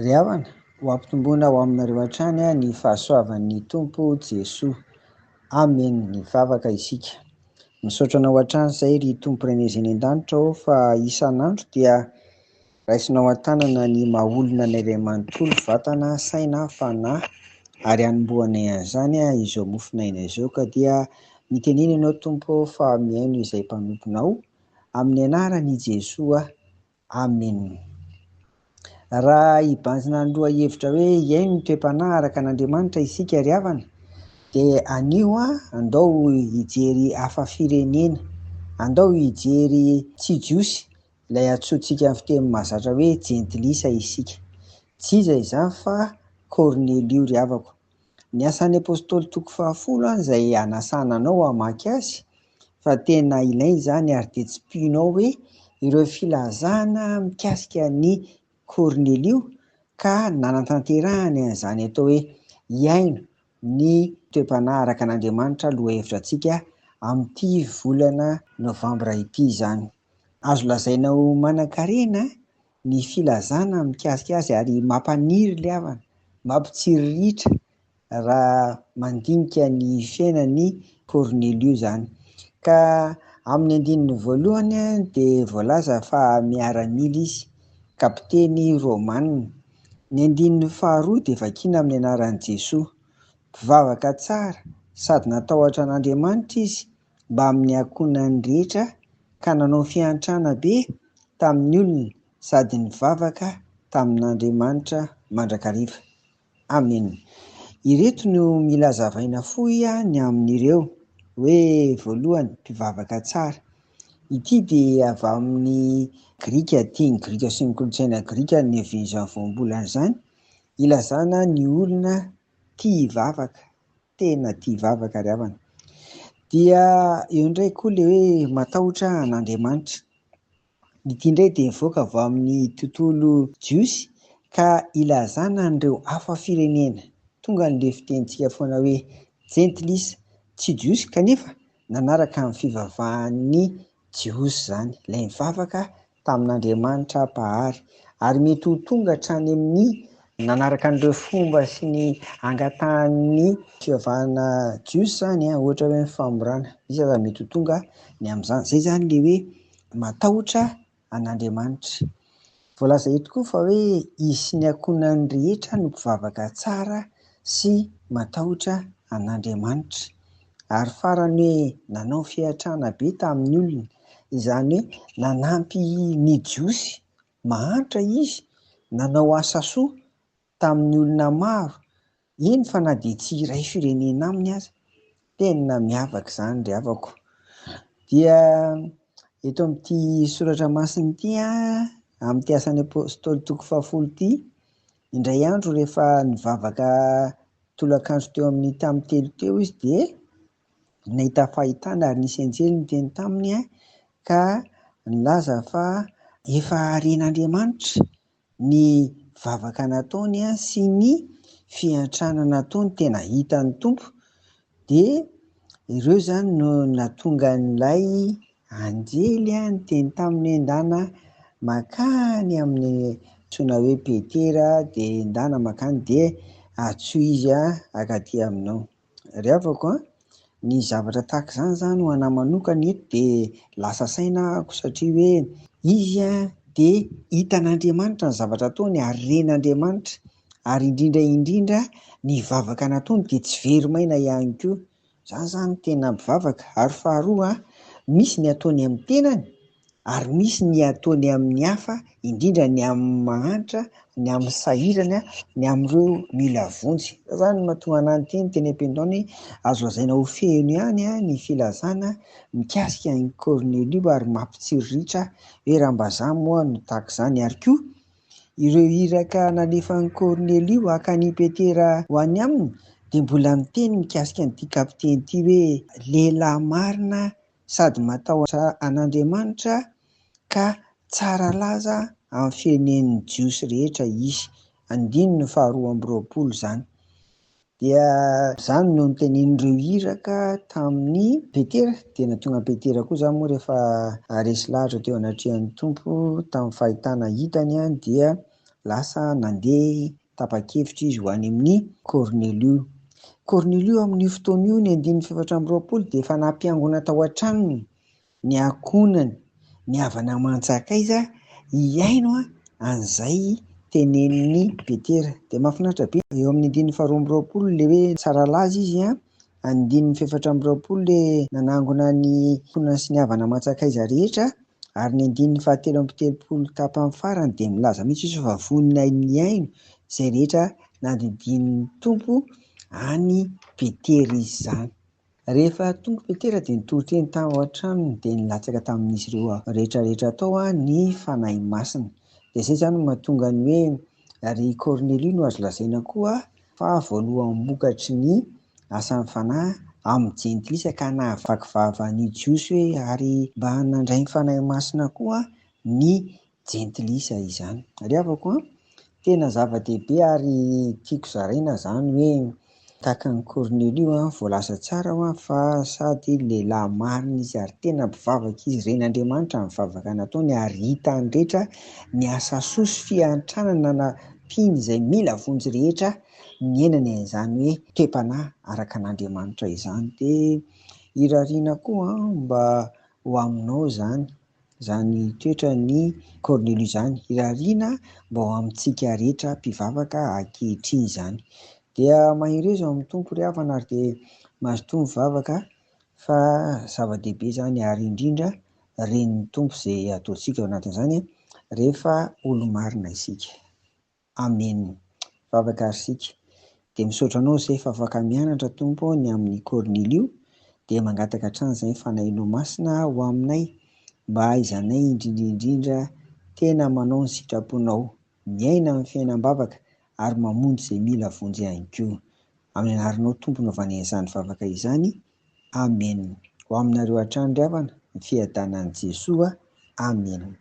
Ry havana, ho ampitomboina ao aminareo hatrany ny fahasoavan'ny Tompo Jesoa. Amen. Mivavaka isika. Misaotra anao hatrany izay ry Tompo Iray izay eny an-danitra fa isan'andro dia raisinao an-tanana ny maha-olona anay manontolo vatana, saina, fanahy ary hanombohanay an'izany izao mofinaina izao ka dia mitenena ianao Tompo fa mihaino izay mpanomponao amin'ny anaran'i Jesoa. Amen. Raha hibanjina ny lohahevitra hoe iaino ny toe-panahy araka an'Andriamanitra isika ry havana dia anio andao hijery hafa firenena, andao hijery tsy jiosy, ilay antsointsika amin'ny fiteny mahazatra hoe jentilisa isika. Tsy iza izany fa Kornelio ry havako. Ny asan'ny apôstôly toko 10 izay anasana anao hamaky azy fa tena ilainy izany ary dia tsy pihinao hoe ireo filazana mikasika ny Kornelio ka nanantanterahany an'izany atao hoe iaino ny toe-panahy araka an'Andriamanitra lohahevitra antsika amin'ity volana novambra ity izany. Azo lazainao manan-karena ny filazana mikasika azy ary mampaniry ilay havana, mampitsiriritra raha mandinika ny fiainan'ny Kornelio izany. Ka amin'ny andininy voalohany dia voalaza fa miaramila izy, kapiteny Romanina. Ny andininy faharoa dia vakiana amin'ny anaran'i Jesoa, mpivavaka tsara sady natahotra an'Andriamanitra izy mba amin'ny ankonany rehetra ka nanao fiantrana be tamin'ny olona sady nivavaka tamin'Andriamanitra mandrakariva. Amen. Ireto no mila zavaina fohy ny amin'ireo hoe voalohany mpivavaka tsara. Ity dia avy amin'ny Grika, tiany Grika sy ny kolotsaina Grika ny hevian'izany voambolana izany, ilazana ny olona tia hivavaka, tena tia hivavaka ry havana. Dia eo indray koa ilay hoe matahotra an'Andriamanitra. Ity indray dia nivoaka avy amin'ny tontolo jiosy ka ilazana an'ireo hafa firenena. Tonga n'ilay fitentsika foana hoe jentilisa, tsy jiosy kanefa nanaraka amin'ny fivavahan'ny jiosy izany, ilay mivavaka tamin'Andriamanitra Mpahary ary mety ho tonga hatrany amin'ny nanaraka an'ireo fomba sy ny angatahan'ny fivavahana jiosy izany, ohatra hoe ny famorana, izy raha mety ho tonga ny amin'izany. Izay izany ilay hoe matahotra an'Andriamanitra. Voalaza eto koa fa hoe izy sy ny ankonany rehetra no mpivavaka tsara sy matahotra an'Andriamanitra. Ary farany hoe nanao fiantrana be tamin'ny olona, izany hoe nanampy ny jiosy, mahantra izy, nanao asa soa tamin'ny olona maro. Eny fa na dia tsy iray firenena aminy aza, tena miavaka izany ry havako. Dia eto amin'ity soratra masina ity amin'ity asan'ny apôstôly toko 10 ity, indray andro rehefa nivavaka tolakandro teo amin'ny tamin'ny telo teo izy dia nahita fahitana ary nisy anjely niteny taminy ka nilaza fa efa haren'Andriamanitra ny vavaka nataony sy ny fiantrana nataony, tena hitan'ny Tompo. Dia ireo izany no nahatonga an'ilay anjely niteny taminy endana makany amin'ny antsoina hoe Petera, dia endana makany dia atsoy izy akaty aminao. Ry havako ny zavatra tahaka izany izany ho anahy manokana eto dia lasa saina ahako satria hoe izy dia hitan'Andriamanitra ny zavatra ataony ary ren'Andriamanitra, ary indrindra indrindra ny vavaka nataony dia tsy very maina ihany koa. Izany izany tena mpivavaka. Ary faharoa misy ny ataony amin'ny tenany ary misy ny ataony amin'ny hafa, indrindra ny amin'ny mahantra, ny amin'ny sahirana, ny amin'ireo mila vonjy. Izany no mahatonga anahy niteny teny am-piangonana hoe azo lazaina ho feno ihany ny filazana mikasika ny Kornelio ary mampitsiriritra hoe raha-mbazaha moa no tahaka izany. Ary koa ireo iraka nalefan'ny Kornelio hakan'i Petera ho any aminy dia mbola miteny mikasika an'ity kapiteny ity hoe lehilahy marina sady matahotra an'Andriamanitra ka tsara laza amin'ny firenen'ny jiosy rehetra izy. Andininy faharoa amby roapolo izany. Dia izany no nitenen'ireo iraka tamin'ny Petera, dia nahatonga Petera koa izany moa rehefa resy lahatra teo anatrehan'ny Tompo tamin'ny fahitana hitany dia lasa nandeha tapa-kevitra izy ho any amin'ny Cornelio. Cornelio amin'io fotoana io ny 154 dia efa nampiangona tao an-tranony, ny ankonany, ny havana manjakaiza hiaino an'izay tenenin'ny Petera. Dia mahafinaritra be eo amin'ny 124 le hoe tsara laza izy a, 124 le nanangona ny ankonany sy ny havana manjakaiza rehetra, ary ny 170 tapany farany dia milaza mihitsy izy fa vonona ny aino izay rehetra nandinidinin'ny Tompo any Petera izy zany. Rehefa tonga Petera dia nitoro-teny tao an-tranony dia nilatsaka tamin'izy ireo rehetrarehetra tao ny fanahy masina. Dia izay zany no mahatonga ny hoe ry Cornelio no azo lazaina koa fa voalohany mokatry ny asan'ny fanahy amin'ny jentilisa ka nahavakivaky ny jiosy hoe ary mba nandray ny fanahy masina koa ny jentilisa izany. Ry havako tena zava-dehibe ary tiako zaraina zany hoe tahaka ny Cornelio voalasa tsara fa sady lehilahy marina izy ary tena mpivavaka izy, ren'Andriamanitra ny mivavaka nataony ary hitany rehetra ny asa soa sy fiantranana na mpino izay mila vonjy rehetra niainany an'izany hoe toe-panahy araka an'Andriamanitra izany. Dia irariana koa mba ho aminao zany toetra ny Cornelio zany, irariana mba ho amintsika rehetra mpivavaka ankehitriny izany. Dia mahery izy amin'ny Tompo ry havana ary dia mazotoa mivavaka fa zava-dehibe zany ary indrindra renin'ny Tompo izay ataontsika ao anatin'izany rehefa olo-marina isika. Amen. Vavaka ary isika. Dia misaotra anao izay fa afaka mianatra Tompo ny amin'ny Cornelio, dia mangataka hatrany izay fanahinao masina ho aminay mba haizanay indrindraindrindra tena manao ny sitraponao, miaina amin'ny fiainam-bavaka ary mamonjy izay mila vonjy ihany koa. Amin'ny anaranao Tompo no vanean'izany vavaka izany. Amen. Ho aminareo hatrany ry havana, ny fiadanan'i Jesoa. Amen.